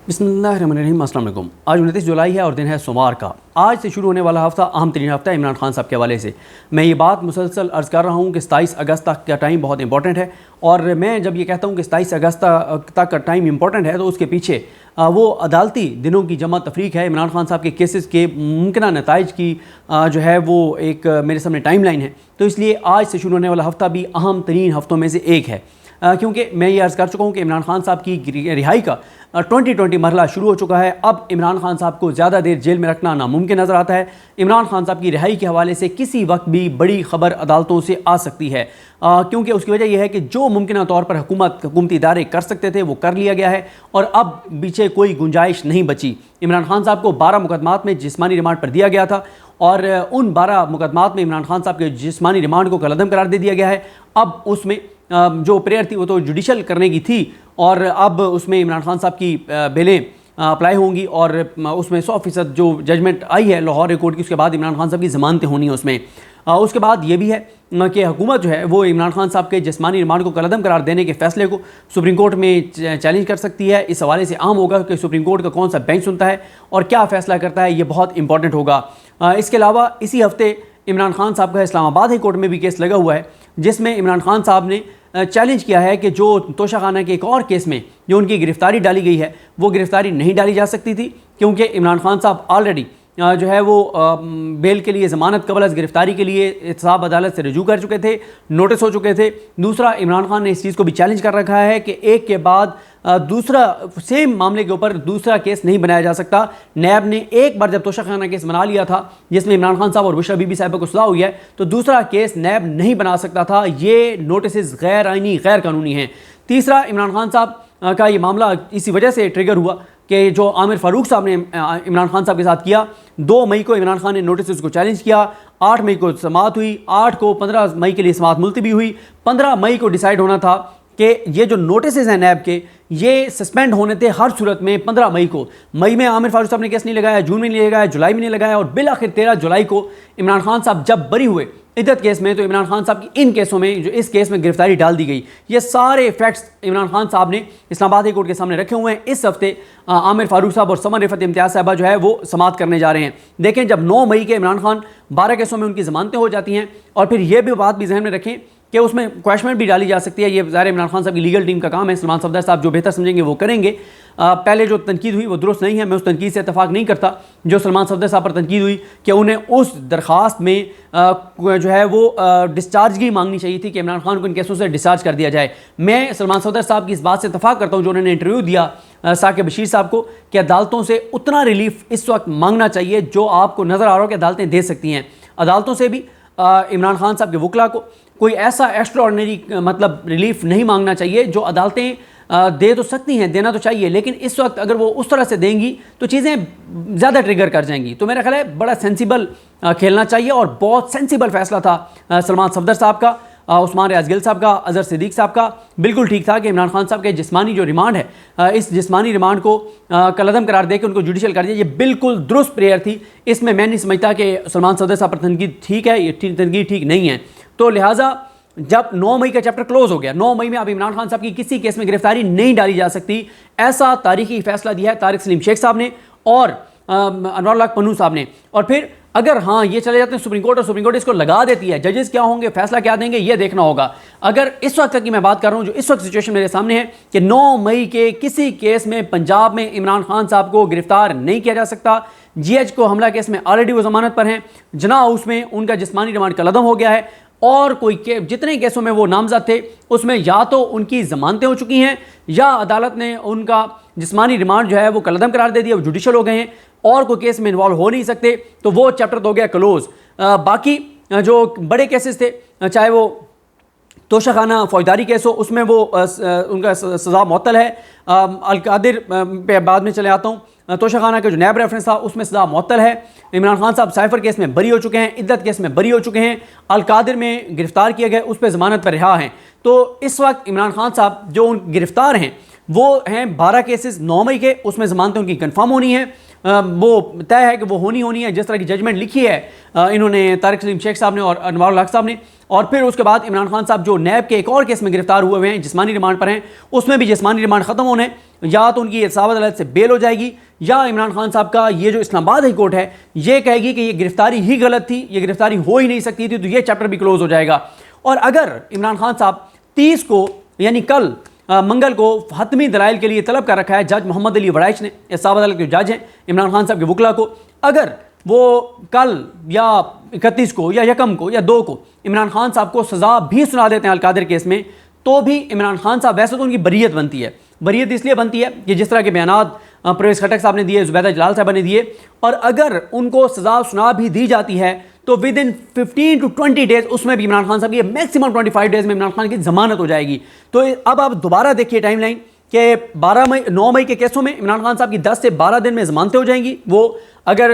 बिस्मिल्लाहिर्रहमानिर्रहीम। अस्सलाम वालेकुम। आज 29 जुलाई है और दिन है सोमवार का। आज से शुरू होने वाला हफ़्ता अहम तरीन हफ़्ता है इमरान खान साहब के हवाले से। मैं ये बात मुसलसल अर्ज़ कर रहा हूँ कि 27 अगस्त तक का टाइम बहुत इंपॉर्टेंट है। और मैं जब ये कहता हूँ कि 27 अगस्त तक का टाइम इंपॉर्टेंट है तो उसके पीछे वो अदालती दिनों की जमा तफरीक है। इमरान खान साहब के केसेस के मुमकिन नताइज की जो है वो एक मेरे सामने टाइम लाइन है। तो इसलिए आज से शुरू होने वाला हफ़्ता भी अहम तरीन हफ़्तों में से एक है, क्योंकि मैं ये अर्ज़ कर चुका हूँ कि इमरान खान साहब की रिहाई का 2020 मरहला शुरू हो चुका है। अब इमरान खान साहब को ज़्यादा देर जेल में रखना नामुमकिन नज़र आता है। इमरान खान साहब की रिहाई के हवाले से किसी वक्त भी बड़ी खबर अदालतों से आ सकती है, क्योंकि उसकी वजह यह है कि जो मुमकिन तौर पर हुकूमती इदारे कर सकते थे वो कर लिया गया है और अब पीछे कोई गुंजाइश नहीं बची। इमरान खान साहब को 12 मुकदमात में जिस्मानी रिमांड पर दिया गया था और उन 12 मुकदमात में इमरान खान साहब के जिस्मानी रिमांड को कलअदम करार दे दिया गया है। अब उसमें जो प्रेयर थी वो तो जुडिशल करने की थी और अब उसमें इमरान खान साहब की बेलें अप्लाई होंगी और उसमें 100% जो जजमेंट आई है लाहौर हाई कोर्ट की, उसके बाद इमरान खान साहब की ज़मानतें होनी है उसमें। उसके बाद ये भी है कि हुकूमत जो है वो इमरान खान साहब के जिस्मानी रिमांड को कलअदम करार देने के फैसले को सुप्रीम कोर्ट में चैलेंज कर सकती है। इस हवाले से अहम होगा कि सुप्रीम कोर्ट का कौन सा बेंच सुनता है और क्या फ़ैसला करता है, ये बहुत इंपॉर्टेंट होगा। इसके अलावा इसी हफ्ते इमरान खान साहब का इस्लामाबाद हाई कोर्ट में भी केस लगा हुआ है, जिसमें इमरान खान साहब ने चैलेंज किया है कि जो तोशाखाना के एक और केस में जो उनकी गिरफ्तारी डाली गई है वो गिरफ्तारी नहीं डाली जा सकती थी, क्योंकि इमरान खान साहब ऑलरेडी जो है वो बेल के लिए ज़मानत कबल अज़ गिरफ्तारी के लिए एहतसाब अदालत से रजू कर चुके थे, नोटिस हो चुके थे। दूसरा, इमरान खान ने इस चीज़ को भी चैलेंज कर रखा है कि एक के बाद दूसरा सेम मामले के ऊपर दूसरा केस नहीं बनाया जा सकता। नैब ने एक बार जब तोशाखाना केस बना लिया था जिसमें इमरान खान साहब और बुशरा बीबी साहिबा को सज़ा हुई है, तो दूसरा केस नैब नहीं बना सकता था। ये नोटिस गैर आइनी गैर कानूनी हैं। तीसरा, इमरान खान साहब का ये मामला इसी वजह से ट्रिगर हुआ कि जो आमिर फारूक साहब ने इमरान खान साहब के साथ किया, 2 मई को इमरान खान ने नोटिस को चैलेंज किया, 8 मई को समाअत हुई, 8 को 15 मई के लिए समाअत मुलतवी हुई, 15 मई को डिसाइड होना था कि ये जो नोटिस हैं नैब के ये सस्पेंड होने थे हर सूरत में 15 मई को। मई में आमिर फारूक साहब ने केस नहीं लगाया, जून में नहीं लगाया, जुलाई में नहीं लगाया और बिल आखिर 13 जुलाई को इमरान खान साहब जब बरी हुए इद्दत केस में, तो इमरान खान साहब की इन केसों में जो इस केस में गिरफ्तारी डाल दी गई। ये सारे फैक्ट्स इमरान खान साहब ने इस्लामाबाद हाई कोर्ट के सामने रखे हुए हैं। इस हफ्ते आमिर फारूक साहब और समन रिफत इम्तियाज़ साहबा जो है वो समाअत करने जा रहे हैं। देखें, जब 9 मई के इमरान खान 12 केसों में उनकी ज़मानतें हो जाती हैं और फिर ये भी बात भी जहन में रखें कि उसमें क्वेश्चन भी डाली जा सकती है। ये ज़ाहिर इमरान खान साहब की लीगल टीम का काम है, सलमान सफदर साहब जो बेहतर समझेंगे वो करेंगे। पहले जो तनकीद हुई वो दुरुस्त नहीं है, मैं उस तनकीद से इत्तफाक नहीं करता जो सलमान सफदर साहब पर तनकीद हुई कि उन्हें उस दरख्वास्त में जो है वो डिस्चार्ज की मांगनी चाहिए थी कि इमरान खान को इन केसों से डिस्चार्ज कर दिया जाए। मैं सलमान सफदर साहब की इस बात से इत्तफाक करता हूँ जो उन्होंने इंटरव्यू दिया साकिब बशीर साहब को कि अदालतों से उतना रिलीफ इस वक्त मांगना चाहिए जो आपको नज़र आ रहा हो कि अदालतें दे सकती हैं। अदालतों से भी इमरान खान साहब के वकला को कोई ऐसा एक्स्ट्रा ऑर्डिनरी मतलब रिलीफ नहीं मांगना चाहिए जो अदालतें दे तो सकती हैं, देना तो चाहिए, लेकिन इस वक्त अगर वो उस तरह से देंगी तो चीज़ें ज़्यादा ट्रिगर कर जाएंगी। तो मेरा ख्याल है बड़ा सेंसिबल खेलना चाहिए और बहुत सेंसिबल फैसला था सलमान सफदर साहब का, उस्मान रियाज गिल साहब का, अजहर सिद्दीक साहब का। बिल्कुल ठीक था कि इमरान खान साहब के जिस्मानी जो रिमांड है इस जिस्मानी रिमांड को कलअदम करार दे के उनको जुडिशल कर दिया। ये बिल्कुल दुरुस्त प्रेयर थी। इसमें मैं नहीं समझता कि सलमान सफदर साहब पर तनकीद ठीक है, ये तनकीद ठीक नहीं है। तो लिहाजा जब 9 मई का चैप्टर क्लोज हो गया, 9 मई में अब इमरान खान साहब की किसी केस में गिरफ्तारी नहीं डाली जा सकती, ऐसा तारीखी फैसला दिया है तारिक सलीम शेख साहब ने और अनवर पन्नू साहब ने। और फिर अगर हाँ ये चले जाते हैं सुप्रीम कोर्ट और सुप्रीम कोर्ट इसको लगा देती है, जजेस क्या होंगे, फैसला क्या देंगे, ये देखना होगा। अगर इस वक्त तक की मैं बात कर रहा हूँ, जो इस वक्त सिचुएशन मेरे सामने है कि 9 मई के किसी केस में पंजाब में इमरान खान साहब को गिरफ्तार नहीं किया जा सकता। GH को हमला केस में ऑलरेडी वो जमानत पर हैं, जना हाउस में उनका जिस्मानी रिमांड कलअदम हो गया है और जितने केसों में वो नामजद थे उसमें या तो उनकी ज़मानतें हो चुकी हैं या अदालत ने उनका जिस्मानी रिमांड जो है वो कलअदम करार दे दिया, वो जुडिशल हो गए हैं और कोई केस में इन्वॉल्व हो नहीं सकते, तो वो चैप्टर तो हो गया क्लोज। बाकी जो बड़े केसेस थे, चाहे वो तोशाखाना फौजदारी केस हो, उसमें वो उनका सज़ा मुअत्तल है। अलकादिर पे बाद में चले आता हूँ। तोशाखाना का जो नैब रेफरेंस था उसमें सज़ा मुअत्तल है। इमरान खान साहब साइफर केस में बरी हो चुके हैं, इद्दत केस में बरी हो चुके हैं, अलकादिर में गिरफ्तार किए गए, उस पर ज़मानत पर रिहा हैं। तो इस वक्त इमरान खान साहब जो गिरफ्तार हैं वो हैं 12 केसेस 9 मई के, उसमें ज़मानतें उनकी कन्फर्म होनी है। वो तय है कि वो होनी है, जिस तरह की जजमेंट लिखी है इन्होंने तारिक सलीम शेख साहब ने और अनवारुल हक साहब ने। और फिर उसके बाद इमरान खान साहब जो नैब के एक और केस में गिरफ्तार हुए हैं, जिस्मानी रिमांड पर हैं, उसमें भी जिस्मानी रिमांड खत्म होने, या तो उनकी इसाबत अदालत से बेल हो जाएगी, या इमरान खान साहब का ये जो इस्लामाबाद हाई कोर्ट है ये कहेगी कि ये गिरफ्तारी ही गलत थी, ये गिरफ्तारी हो ही नहीं सकती थी, तो ये चैप्टर भी क्लोज हो जाएगा। और अगर इमरान खान साहब 30 को यानी कल मंगल को हतमी दलाइल के लिए तलब कर रखा है जज मोहम्मद अली वड़ाइच ने, इसाबत अदालत के जज हैं इमरान खान साहब के वकला को, अगर वो कल या 31 को या यकम को या 2 को इमरान खान साहब को सज़ा भी सुना देते हैं अलकादिर केस में, तो भी इमरान खान साहब, वैसे तो उनकी बरीयत बनती है, बरीयत इसलिए बनती है कि जिस तरह के बयानात परवेज़ खटक साहब ने दिए, जुबैदा जलाल साहब ने दिए, और अगर उनको सज़ा सुना भी दी जाती है तो विद इन 15 to 20 डेज उसमें भी इमरान खान साहब की, मैक्सिमम 25 डेज में इमरान खान की जमानत हो जाएगी। तो अब आप दोबारा देखिए टाइमलाइन कि 9 मई के केसों में इमरान खान साहब की 10 से 12 दिन में जमानतें हो जाएंगी, वो अगर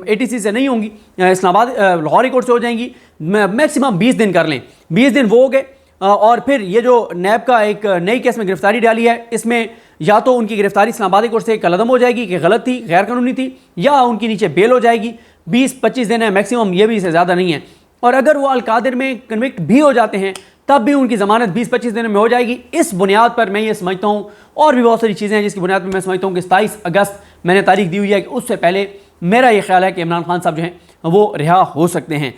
ATC से नहीं होंगी, इस्लामाबाद लाहौर हाई कोर्ट से हो जाएंगी, मैक्सिमम 20 दिन कर लें, 20 दिन वो हो गए। और फिर ये जो नैब का एक नई केस में गिरफ्तारी डाली है, इसमें या तो उनकी गिरफ्तारी इस्लामाबाद कोर्ट से कलअदम हो जाएगी कि गलत थी, गैर कानूनी थी, या उनकी नीचे बेल हो जाएगी। 20-25 दिन है मैक्सिमम, ये भी इससे ज़्यादा नहीं है। और अगर वो अलकादिर में कन्विक्ट भी हो जाते हैं तब भी उनकी ज़मानत 20-25 दिन में हो जाएगी। इस बुनियाद पर मैं ये समझता हूँ, और भी बहुत सारी चीज़ें हैं जिसकी बुनियाद पर मैं समझता हूँ कि 27 अगस्त मैंने तारीख दी हुई है कि उससे पहले मेरा ये ख्याल है कि इमरान खान साहब जो हैं वो रिहा हो सकते हैं।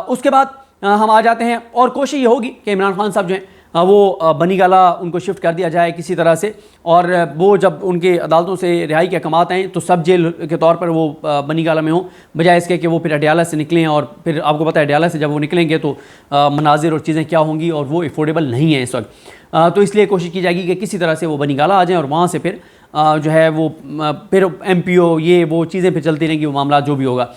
उसके बाद हम आ जाते हैं, और कोशिश ये होगी कि इमरान खान साहब जो हैं वो बनी गाला उनको शिफ्ट कर दिया जाए किसी तरह से, और वो जब उनके अदालतों से रिहाई के अहकामात आएँ तो सब जेल के तौर पर वो बनी गाला में हो, बजाय इसके कि वो फिर अडयाला से निकलें। और फिर आपको पता है अडयाला से जब वो निकलेंगे तो मनाजिर और चीज़ें क्या होंगी, और वो अफोर्डेबल नहीं है इस वक्त। तो इसलिए कोशिश की जाएगी कि किसी तरह से वो बनी गाला आ जाएँ, और वहाँ से फिर जो है वो फिर MPO ये वो चीज़ें फिर चलती रहेंगी, वो मामला जो भी होगा।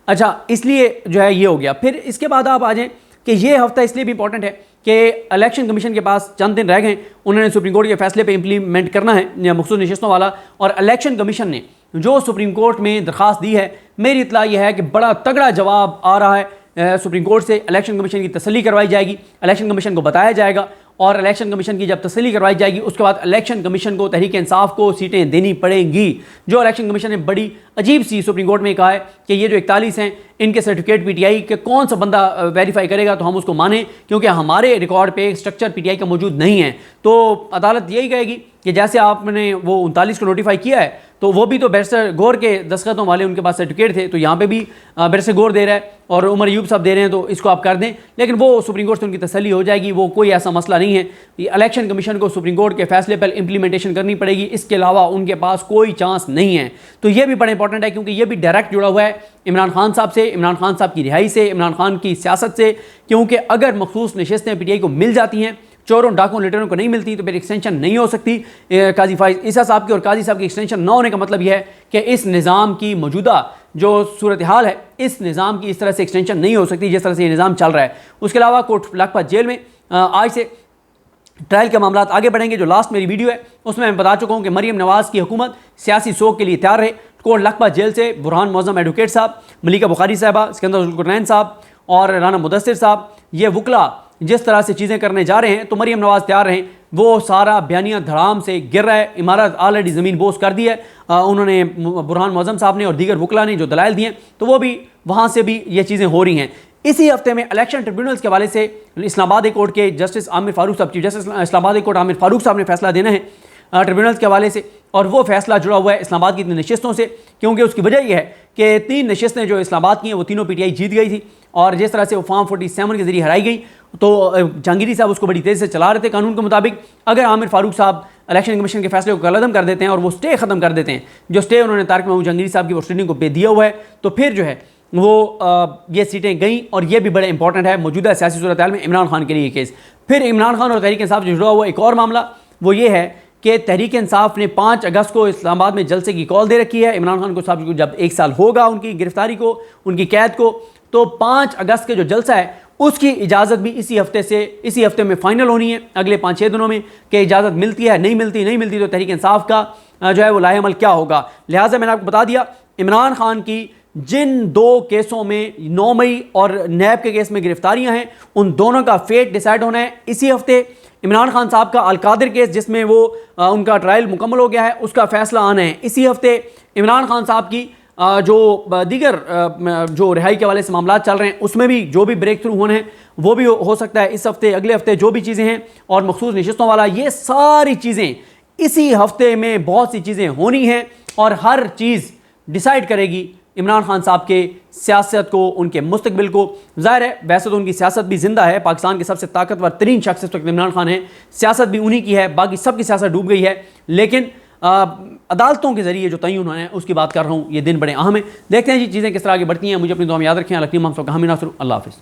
अच्छा, इसलिए जो है ये हो गया। फिर इसके बाद आप आ जाएँ कि ये हफ्ता इसलिए भी इंपॉर्टेंट है कि इलेक्शन कमीशन के पास चंद दिन रह गए, उन्होंने सुप्रीम कोर्ट के फैसले पे इम्प्लीमेंट करना है मखसूस नशिस्तों वाला। और इलेक्शन कमीशन ने जो सुप्रीम कोर्ट में दरख्वास्त दी है, मेरी इत्तला यह है कि बड़ा तगड़ा जवाब आ रहा है सुप्रीम कोर्ट से। इलेक्शन कमीशन की तसल्ली करवाई जाएगी, इलेक्शन कमीशन को बताया जाएगा, और इलेक्शन कमीशन की जब तसल्ली करवाई जाएगी उसके बाद इलेक्शन कमीशन को, तहरीक इंसाफ को सीटें देनी पड़ेंगी। जो इलेक्शन कमीशन ने बड़ी अजीब सी सुप्रीम कोर्ट में कहा है कि ये जो 41 हैं इनके सर्टिफिकेट PTI के कौन सा बंदा वेरीफाई करेगा तो हम उसको माने, क्योंकि हमारे रिकॉर्ड पे स्ट्रक्चर PTI का मौजूद नहीं है। तो अदालत यही कहेगी कि जैसे आपने वो 39 को नोटिफाई किया है, तो वो भी तो बैरिस्टर गौर के दस्तखतों वाले उनके पास सर्टिफिकेट थे, तो यहाँ पे भी बैरिस्टर गौर दे रहा है और उमर अयूब साहब दे रहे हैं, तो इसको आप कर दें। लेकिन वो सुप्रीम कोर्ट से उनकी तसल्ली हो जाएगी, वो कोई ऐसा मसला नहीं है। इलेक्शन कमीशन को सुप्रीम कोर्ट के फैसले पर इंप्लीमेंटेशन करनी पड़ेगी, इसके अलावा उनके पास कोई चांस नहीं है। तो ये भी बड़ा इंपॉर्टेंट है, क्योंकि ये भी डायरेक्ट जुड़ा हुआ है इमरान खान साहब से, इमरान खान साहब की रिहाई से, इमरान खान की सियासत से। क्योंकि अगर मखसूस नशिस्तें PTI को मिल जाती हैं, चोरों डाकों लिटरों को नहीं मिलती, तो फिर एक्सटेंशन नहीं हो सकती काजी फाइज ईसा साहब की। और काजी साहब की एक्सटेंशन ना होने का मतलब यह है कि इस निज़ाम की मौजूदा जो सूरत हाल है, इस निज़ाम की इस तरह से एक्सटेंशन नहीं हो सकती जिस तरह से ये निज़ाम चल रहा है। उसके अलावा कोट लखपत जेल में आज से ट्रायल के मामला आगे बढ़ेंगे। जो लास्ट मेरी वीडियो है उसमें मैं बता चुका हूँ कि मरीम नवाज़ की हुकूमत सियासी सोग के लिए तैयार रहे। कोट लखपत जेल से बुरहान मौज़म एडवोकेट साहब, मलिका बुखारी साहबा, सिकंदर जुल्कुरनैन साहब और राना मुदस्सिर साहब, ये वकला जिस तरह से चीज़ें करने जा रहे हैं, तो मरीम नवाज़ तैयार रहें। वो सारा बयानिया धड़ाम से गिर रहा है, इमारत ऑलरेडी ज़मीन बोस कर दी है उन्होंने, बुरहान मौज़म साहब ने और दीगर वकला ने जो दलाइल दिए, तो वो भी वहाँ से भी ये चीज़ें हो रही हैं। इसी हफ्ते में इलेक्शन ट्रिब्यूनल्स के हवाले से इस्लामाबाद हाई कोर्ट के जस्टिस आमिर फारूक साहब, chief justice Islamabad high court Aamir Farooq साहब ने फैसला देना है ट्रिब्यूनल्स के हवाले से, और वो फैसला जुड़ा हुआ है इस्लामाबाद की 3 नशिस्तों से। क्योंकि उसकी वजह यह है कि 3 नशिस्तें जो इस्लामाबाद की हैं वो तीनों PTI जीत गई थी, और जिस तरह से वो फॉर्म 47 के जरिए हराई गई, तो जहांगीरी साहब उसको बड़ी तेज़ी से चला रहे थे कानून के मुताबिक। अगर आमिर फारूक साहब इलेक्शन कमीशन के फैसले को कलअदम कर देते हैं और वो स्टे ख़त्म कर देते हैं, जो स्टे उन्होंने तारिक महमूद जहांगीरी साहब की वो स्टूडिंग को पे दिया हुआ है, तो फिर जो है वो ये सीटें गई। और ये भी बड़ा इंपॉर्टेंट है मौजूदा सियासी सूरत हाल में इमरान खान के लिए ये केस। फिर इमरान खान और तहरीक इंसाफ से जुड़ा हुआ एक और मामला वो ये है कि तहरीक इंसाफ ने 5 अगस्त को इस्लामाबाद में जलसे की कॉल दे रखी है इमरान खान को साहब को। जब 1 साल होगा उनकी गिरफ्तारी को, उनकी कैद को, तो 5 अगस्त के जो जलसा है उसकी इजाज़त भी इसी हफ्ते में फ़ाइनल होनी है, अगले 5-6 दिनों में, कि इजाज़त मिलती है नहीं मिलती तो तहरीक इंसाफ का जो है वो लाहेअमल क्या होगा। लिहाजा मैंने आपको बता दिया, इमरान खान की जिन 2 केसों में 9 मई और नैब के केस में गिरफ्तारियां हैं, उन दोनों का फेट डिसाइड होना है इसी हफ्ते। इमरान खान साहब का अलकादिर केस जिसमें वो उनका ट्रायल मुकम्मल हो गया है, उसका फैसला आना है इसी हफ्ते। इमरान खान साहब की जो दीगर जो रिहाई के हवाले से मामला चल रहे हैं उसमें भी जो भी ब्रेक थ्रू होने हैं वो भी हो सकता है इस हफ्ते, अगले हफ्ते जो भी चीज़ें हैं, और मखसूस नशिस्तों वाला, ये सारी चीज़ें इसी हफ्ते में बहुत सी चीज़ें होनी हैं और हर चीज़ डिसाइड करेगी इमरान खान साहब के सियासत को, उनके मुस्तकबिल को। ज़ाहिर है वैसे तो उनकी सियासत भी जिंदा है, पाकिस्तान के सबसे ताकतवर तरीन शख्स इस वक्त इमरान खान है, सियासत भी उन्हीं की है, बाकी सबकी सियासत डूब गई है, लेकिन अदालतों के जरिए जो तयन है उसकी बात कर रहा हूँ, ये दिन बड़े अहम है। देखते हैं जी चीज़ें किस तरह आगे बढ़ती हैं। मुझे अपनी दुआ में याद रखें। अलकीम हम सब कहामी नासर, अल्लाह हाफ़िज़।